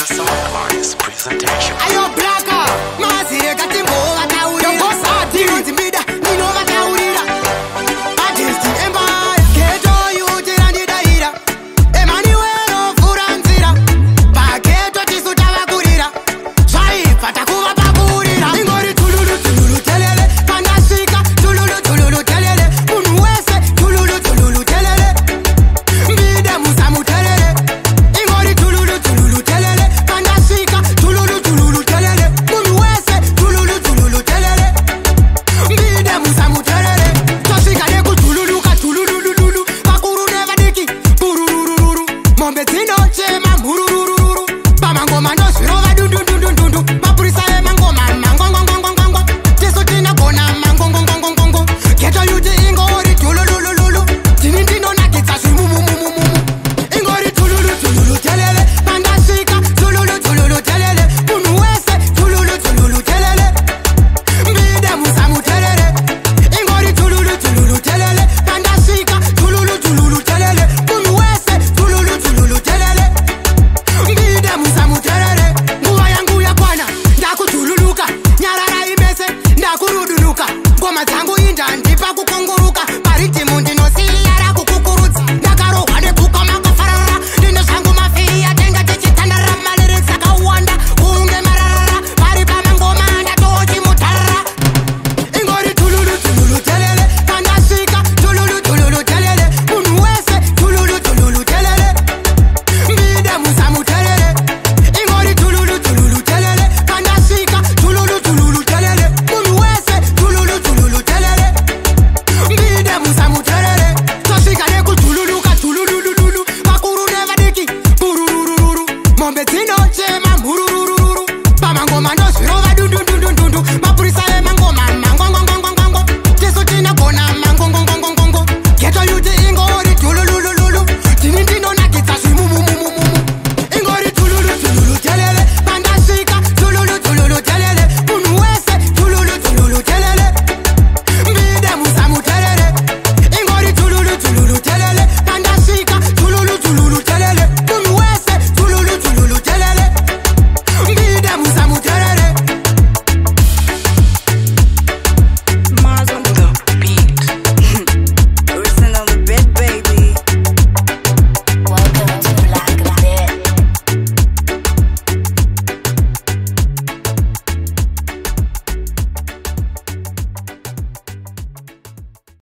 the Sound Artist presentation. Ayo Blacka, masi katimbo wataurira. Yongo sati timida, nino wataurira. Artist empire, keto yutira ndidaira. Emmanuel furanzira. Paketo tisuta wakurira. Swai pata kuwa pakurira. Ingori tululu tululu telele. Pandashika tululu tululu telele. Munuwese tululu tululu telele. Mbide musamu telele. Ingori tululu tululu telele. Pandashika tululu tululu telele. Munuwese tululu tululu telele. Mbide musamu telele. Toshika neku tululu ka tululu. Pakuru neva diki bururururu. Mombe tino chema mururururu. Pamangoma ndo shirova dundundundundu. Mapurisa e mangoma mangongongongongongong. Jesu tina kona mangongongongongong. Keto yuti ingori tululululu. Tinindino na kitsa shimumumumumu. Ingori tululu tululu telele. Pandashika tululu tululu telele. Munuwese tululu tululu telele. Mbide musamu telele. Ingori tululu tululu telele. Pandashika tululu tululu telele. Munuwese tululu tululu telele. Mbide musamu telele. Nguva yangu ya kwana ndakutululuka. Nyarara imese ndakurudunuka. Ngoma dzangu inda ndipa kukonguruka. Paritimu ndinosiyara kukukurudza. Ndakarohwa nekuka makafarara. Ndine zvangu mafiya tenga tichitandara. Malere dzakawanda kunge marara. Pari pamangoma ndatochimutarara. Ingori tululu tululu telele. Pandashika tululu tululu telele. Munhu wese tululu tululu telele. Mbide musamu telele. Ingori tululu tululu telele. Pandashika tululu tululu telele. Munhu wese tululu tululu telele. Mbide musamu telele. Toshika neku tululu ka tululululu. Pakuru neva diki bururururu. Mombe tino chema